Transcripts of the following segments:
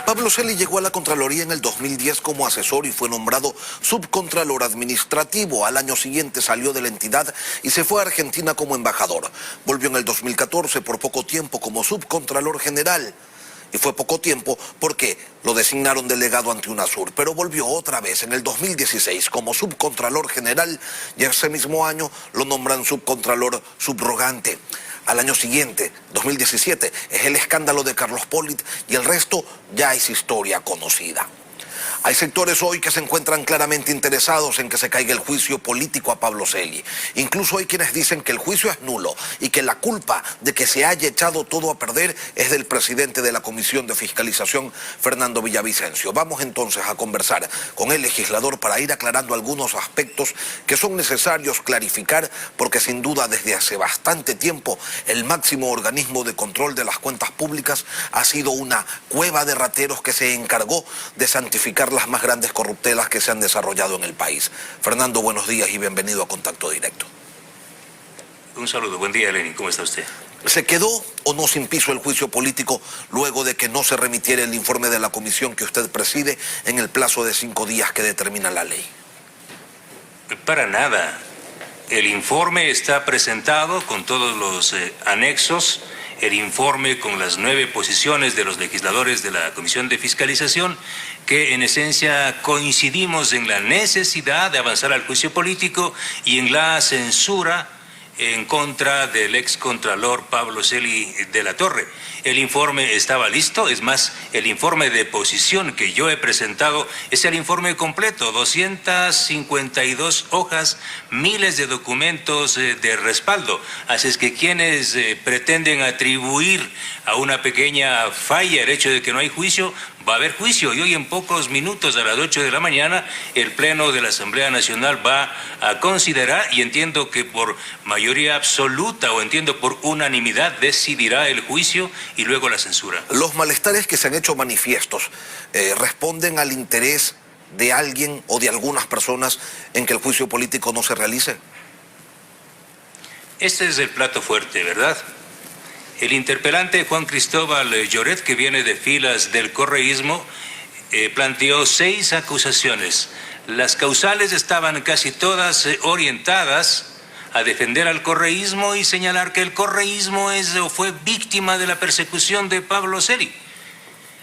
Pablo Celi llegó a la Contraloría en el 2010 como asesor y fue nombrado subcontralor administrativo. Al año siguiente salió de la entidad y se fue a Argentina como embajador. Volvió en el 2014 por poco tiempo como subcontralor general. Y fue poco tiempo porque lo designaron delegado ante UNASUR, pero volvió otra vez en el 2016 como subcontralor general y ese mismo año lo nombran subcontralor subrogante. Al año siguiente, 2017, es el escándalo de Carlos Polit y el resto ya es historia conocida. Hay sectores hoy que se encuentran claramente interesados en que se caiga el juicio político a Pablo Celi. Incluso hay quienes dicen que el juicio es nulo y que la culpa de que se haya echado todo a perder es del presidente de la Comisión de Fiscalización, Fernando Villavicencio. Vamos entonces a conversar con el legislador para ir aclarando algunos aspectos que son necesarios clarificar, porque sin duda desde hace bastante tiempo el máximo organismo de control de las cuentas públicas ha sido una cueva de rateros que se encargó de santificar las más grandes corruptelas que se han desarrollado en el país. Fernando, buenos días y bienvenido a Contacto Directo. Un saludo, buen día, Lenin, ¿cómo está usted? ¿Se quedó o no sin piso el juicio político luego de que no se remitiera el informe de la comisión que usted preside en el plazo de 5 días que determina la ley? Para nada. El informe está presentado con todos los anexos, el informe con las 9 posiciones de los legisladores de la Comisión de Fiscalización, que en esencia coincidimos en la necesidad de avanzar al juicio político y en la censura en contra del excontralor Pablo Celi de la Torre. El informe estaba listo, es más, el informe de posición que yo he presentado es el informe completo, 252 hojas, miles de documentos de respaldo. Así es que quienes pretenden atribuir a una pequeña falla el hecho de que no hay juicio, va a haber juicio, y hoy en pocos minutos, a las 8 de la mañana, el Pleno de la Asamblea Nacional va a considerar, y entiendo que por mayoría absoluta o entiendo por unanimidad, decidirá el juicio y luego la censura. Los malestares que se han hecho manifiestos responden al interés de alguien o de algunas personas en que el juicio político no se realice. Este es el plato fuerte, ¿verdad? El interpelante Juan Cristóbal Lloret, que viene de filas del correísmo, planteó 6 acusaciones. Las causales estaban casi todas orientadas a defender al correísmo y señalar que el correísmo es o fue víctima de la persecución de Pablo Celi.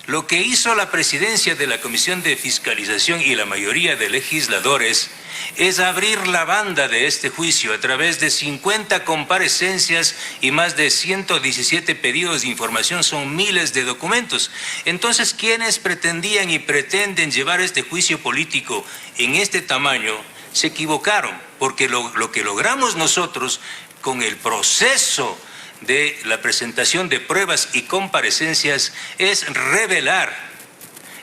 Lo que hizo la presidencia de la Comisión de Fiscalización y la mayoría de legisladores es abrir la banda de este juicio a través de 50 comparecencias y más de 117 pedidos de información. Son miles de documentos. Entonces, quienes pretendían y pretenden llevar este juicio político en este tamaño se equivocaron, porque lo que logramos nosotros con el proceso de la presentación de pruebas y comparecencias es revelar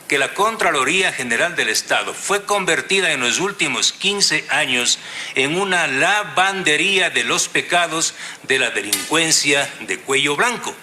que la Contraloría General del Estado fue convertida en los últimos 15 años en una lavandería de los pecados de la delincuencia de cuello blanco,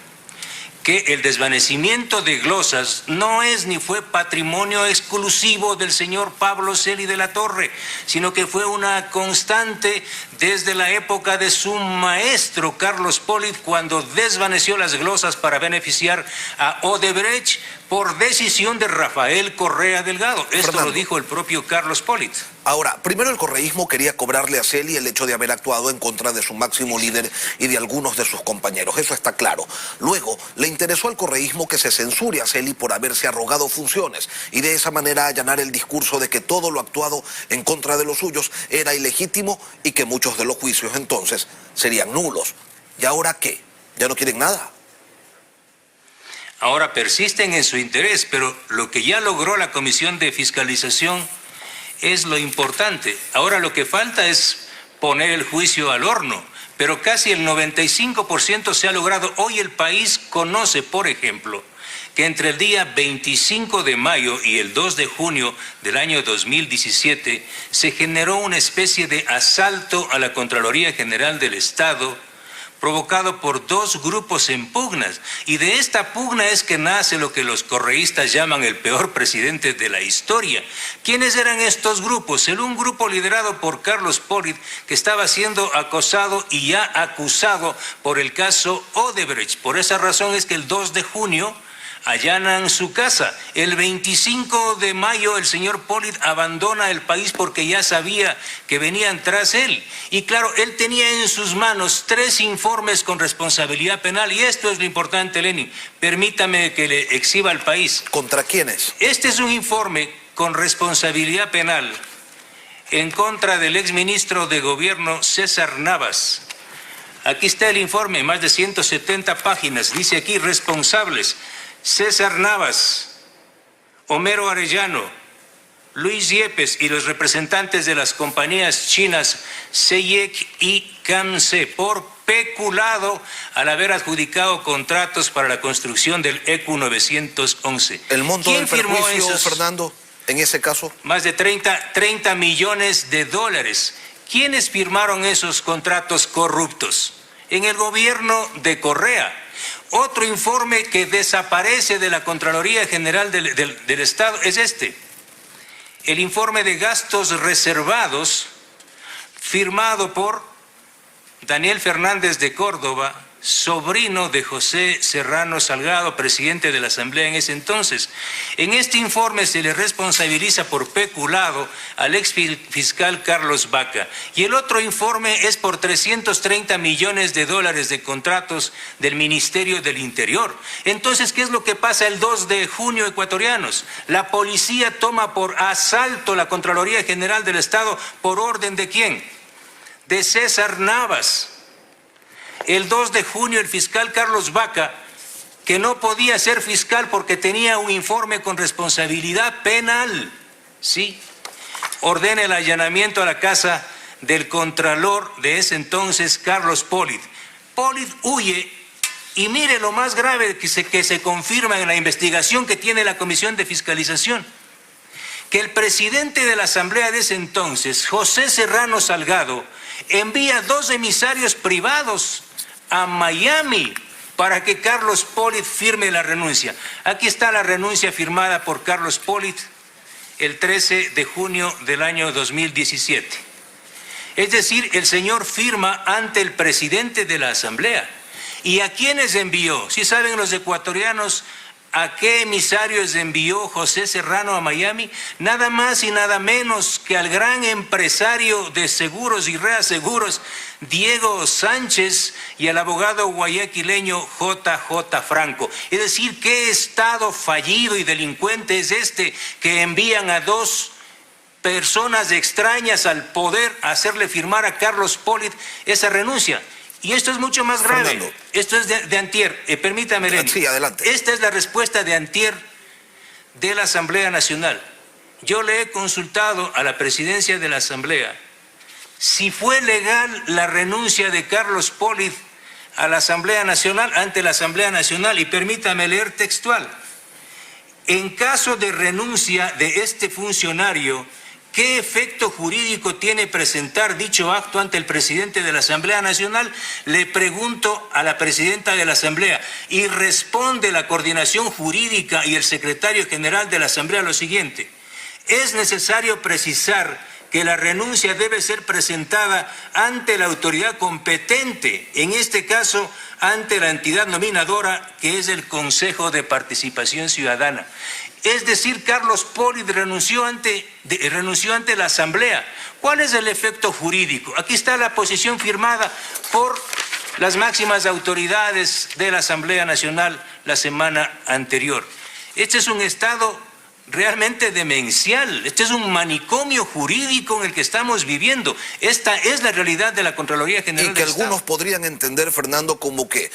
que el desvanecimiento de glosas no es ni fue patrimonio exclusivo del señor Pablo Celi de la Torre, sino que fue una constante desde la época de su maestro Carlos Polit, cuando desvaneció las glosas para beneficiar a Odebrecht por decisión de Rafael Correa Delgado. Esto Fernando, lo dijo el propio Carlos Polit. Ahora, primero el correísmo quería cobrarle a Celi el hecho de haber actuado en contra de su máximo líder y de algunos de sus compañeros, eso está claro. Luego, le interesó al correísmo que se censure a Celi por haberse arrogado funciones y de esa manera allanar el discurso de que todo lo actuado en contra de los suyos era ilegítimo y que muchos de los juicios entonces serían nulos. ¿Y ahora qué? ¿Ya no quieren nada? Ahora persisten en su interés, pero lo que ya logró la Comisión de Fiscalización es lo importante. Ahora lo que falta es poner el juicio al horno, pero casi el 95% se ha logrado. Hoy el país conoce, por ejemplo, que entre el día 25 de mayo y el 2 de junio del año 2017 se generó una especie de asalto a la Contraloría General del Estado, provocado por 2 grupos en pugnas, y de esta pugna es que nace lo que los correístas llaman el peor presidente de la historia. ¿Quiénes eran estos grupos? Un grupo liderado por Carlos Polit, que estaba siendo acosado y ya acusado por el caso Odebrecht. Por esa razón es que el 2 de junio allanan su casa. El 25 de mayo el señor Pollitt abandona el país porque ya sabía que venían tras él. Y claro, él tenía en sus manos 3 informes con responsabilidad penal. Y esto es lo importante, Lenin. Permítame que le exhiba al país. ¿Contra quiénes? Este es un informe con responsabilidad penal en contra del exministro de Gobierno César Navas. Aquí está el informe, más de 170 páginas. Dice aquí, responsables: César Navas, Homero Arellano, Luis Yepes y los representantes de las compañías chinas CIEC y CAMC por peculado al haber adjudicado contratos para la construcción del ECU 911. ¿El monto ¿Quién del firmó perjuicio, esos? Fernando, en ese caso? Más de 30 millones de dólares. ¿Quiénes firmaron esos contratos corruptos? En el gobierno de Correa. Otro informe que desaparece de la Contraloría General del Estado es este. El informe de gastos reservados, firmado por Daniel Fernández de Córdoba, sobrino de José Serrano Salgado, presidente de la Asamblea en ese entonces. En este informe se le responsabiliza por peculado al ex fiscal Carlos Baca. Y el otro informe es por 330 millones de dólares de contratos del Ministerio del Interior. Entonces, ¿qué es lo que pasa el 2 de junio, ecuatorianos? La policía toma por asalto la Contraloría General del Estado. ¿Por orden de quién? De César Navas. El 2 de junio el fiscal Carlos Baca, que no podía ser fiscal porque tenía un informe con responsabilidad penal, ¿sí?, ordena el allanamiento a la casa del contralor de ese entonces, Carlos Pollitt. Pollitt huye y mire lo más grave que se confirma en la investigación que tiene la Comisión de Fiscalización, que el presidente de la Asamblea de ese entonces, José Serrano Salgado, envía 2 emisarios privados a Miami para que Carlos Pollitt firme la renuncia. Aquí está la renuncia firmada por Carlos Pollitt el 13 de junio del año 2017. Es decir, el señor firma ante el presidente de la Asamblea. ¿Y a quiénes envió? ¿Sí saben los ecuatorianos a qué emisarios envió José Serrano a Miami? Nada más y nada menos que al gran empresario de seguros y reaseguros, Diego Sánchez, y al abogado guayaquileño JJ Franco. Es decir, ¿qué Estado fallido y delincuente es este que envían a 2 personas extrañas al poder a hacerle firmar a Carlos Pollitt esa renuncia? Y esto es mucho más grave. Fernando. Esto es de antier. Permítame, Lenin. Sí, adelante. Esta es la respuesta de antier de la Asamblea Nacional. Yo le he consultado a la presidencia de la Asamblea si fue legal la renuncia de Carlos Pollitt a la Asamblea Nacional, ante la Asamblea Nacional, y permítame leer textual. En caso de renuncia de este funcionario, ¿qué efecto jurídico tiene presentar dicho acto ante el presidente de la Asamblea Nacional? Le pregunto a la presidenta de la Asamblea, y responde la coordinación jurídica y el secretario general de la Asamblea lo siguiente: es necesario precisar que la renuncia debe ser presentada ante la autoridad competente, en este caso ante la entidad nominadora, que es el Consejo de Participación Ciudadana. Es decir, Carlos Pollitt renunció ante la Asamblea. ¿Cuál es el efecto jurídico? Aquí está la posición firmada por las máximas autoridades de la Asamblea Nacional la semana anterior. Este es un Estado realmente demencial. Este es un manicomio jurídico en el que estamos viviendo. Esta es la realidad de la Contraloría General del Estado. Y que algunos podrían entender, Fernando, como que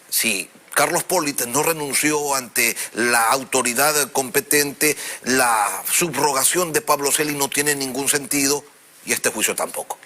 si Carlos Pollitt no renunció ante la autoridad competente, la subrogación de Pablo Celi no tiene ningún sentido y este juicio tampoco.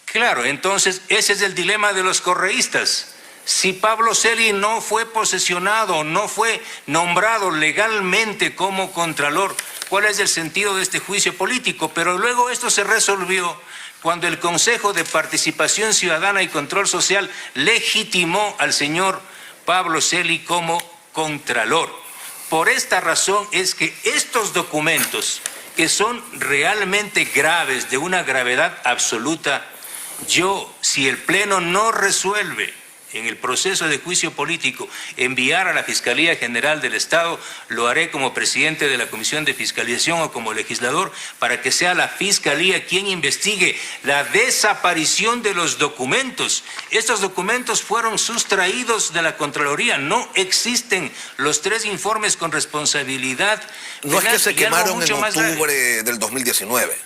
Claro, entonces ese es el dilema de los correístas. Si Pablo Celi no fue posesionado, no fue nombrado legalmente como contralor, ¿cuál es el sentido de este juicio político? Pero luego esto se resolvió cuando el Consejo de Participación Ciudadana y Control Social legitimó al señor Pablo Celi como contralor. Por esta razón es que estos documentos, que son realmente graves, de una gravedad absoluta, si el Pleno no resuelve en el proceso de juicio político, enviar a la Fiscalía General del Estado, lo haré como presidente de la Comisión de Fiscalización o como legislador, para que sea la Fiscalía quien investigue la desaparición de los documentos. Estos documentos fueron sustraídos de la Contraloría, no existen los 3 informes con responsabilidad penal. No es que se quemaron en octubre del 2019,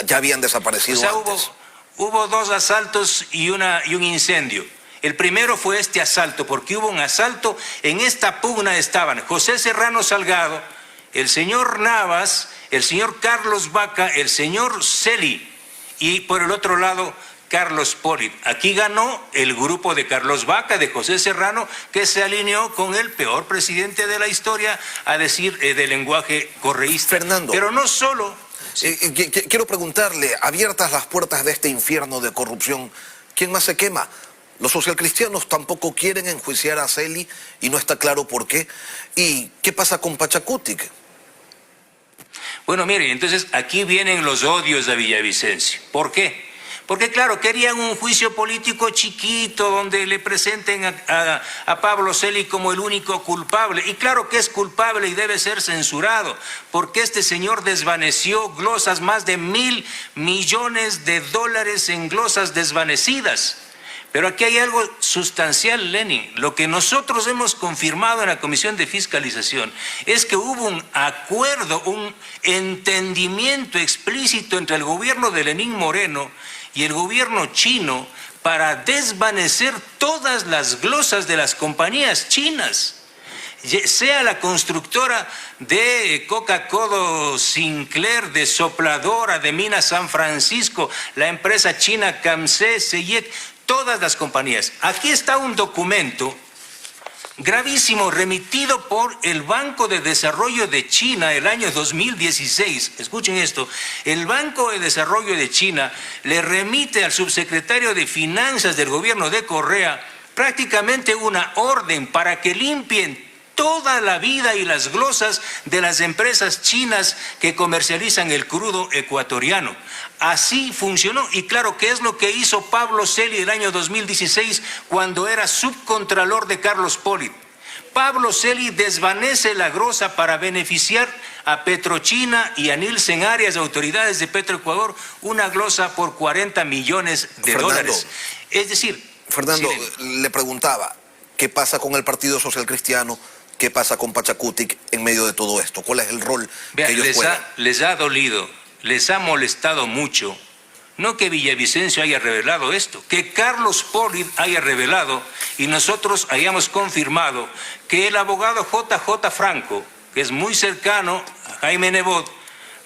ya habían desaparecido antes. Hubo 2 asaltos y un incendio. El primero fue este asalto, porque hubo un asalto, en esta pugna estaban José Serrano Salgado, el señor Navas, el señor Carlos Vaca, el señor Celi y por el otro lado Carlos Polit. Aquí ganó el grupo de Carlos Vaca, de José Serrano, que se alineó con el peor presidente de la historia, a decir de lenguaje correísta. Fernando. Pero no solo... Quiero preguntarle, abiertas las puertas de este infierno de corrupción, ¿quién más se quema? Los socialcristianos tampoco quieren enjuiciar a Celi y no está claro por qué. ¿Y qué pasa con Pachacutic? Bueno, mire, entonces aquí vienen los odios a Villavicencio. ¿Por qué? Porque claro, querían un juicio político chiquito donde le presenten a Pablo Celi como el único culpable. Y claro que es culpable y debe ser censurado, porque este señor desvaneció glosas, más de $1.000 millones en glosas desvanecidas. Pero aquí hay algo sustancial, Lenin. Lo que nosotros hemos confirmado en la Comisión de Fiscalización es que hubo un acuerdo, un entendimiento explícito entre el gobierno de Lenín Moreno y el gobierno chino para desvanecer todas las glosas de las compañías chinas. Sea la constructora de Coca-Cola Sinclair, de Sopladora, de Minas San Francisco, la empresa china Camse, Seyek, todas las compañías. Aquí está un documento gravísimo remitido por el Banco de Desarrollo de China el año 2016. Escuchen esto. El Banco de Desarrollo de China le remite al subsecretario de Finanzas del gobierno de Correa prácticamente una orden para que limpien toda la vida y las glosas de las empresas chinas que comercializan el crudo ecuatoriano. Así funcionó. Y claro, ¿qué es lo que hizo Pablo Celi el año 2016 cuando era subcontralor de Carlos Polit? Pablo Celi desvanece la glosa para beneficiar a Petrochina y a Nielsen Arias, autoridades de Petroecuador, una glosa por $40 millones. Es decir... Fernando, le preguntaba, ¿qué pasa con el Partido Social Cristiano? ¿Qué pasa con Pachacutic en medio de todo esto? ¿Cuál es el rol que ellos juegan? Les ha dolido, les ha molestado mucho, no que Villavicencio haya revelado esto, que Carlos Polit haya revelado y nosotros hayamos confirmado que el abogado JJ Franco, que es muy cercano a Jaime Nebot,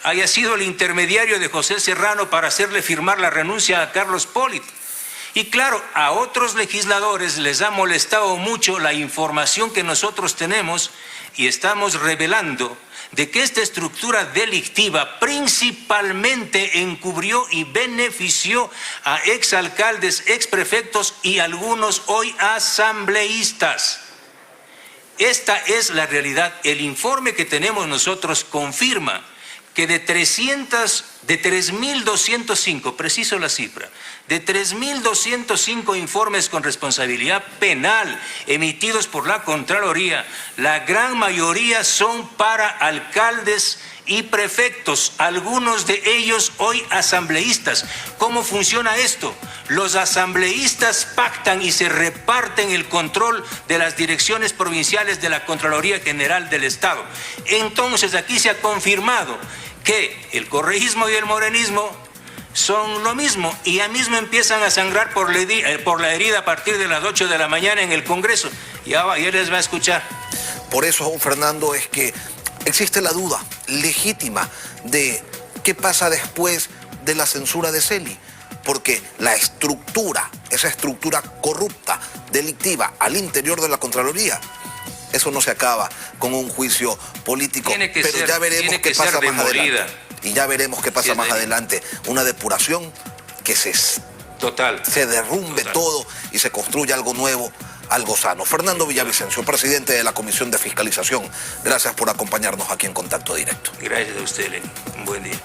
haya sido el intermediario de José Serrano para hacerle firmar la renuncia a Carlos Polit. Y claro, a otros legisladores les ha molestado mucho la información que nosotros tenemos y estamos revelando de que esta estructura delictiva principalmente encubrió y benefició a exalcaldes, exprefectos y algunos hoy asambleístas. Esta es la realidad. El informe que tenemos nosotros confirma que de 3.205, preciso la cifra, de 3.205 informes con responsabilidad penal emitidos por la Contraloría, la gran mayoría son para alcaldes y prefectos, algunos de ellos hoy asambleístas. ¿Cómo funciona esto? Los asambleístas pactan y se reparten el control de las direcciones provinciales de la Contraloría General del Estado. Entonces aquí se ha confirmado que el correísmo y el morenismo son lo mismo y ya mismo empiezan a sangrar por la herida a partir de las 8 de la mañana en el Congreso. Ya les va a escuchar. Por eso, Fernando, es que existe la duda legítima de qué pasa después de la censura de Celi, porque la estructura, esa estructura corrupta, delictiva al interior de la Contraloría, eso no se acaba con un juicio político, pero ya veremos qué pasa más adelante. Y ya veremos qué pasa más adelante. Una depuración que se derrumbe todo y se construya algo nuevo, algo sano. Fernando Villavicencio, presidente de la Comisión de Fiscalización, gracias por acompañarnos aquí en Contacto Directo. Gracias a usted, Lenín. Un buen día.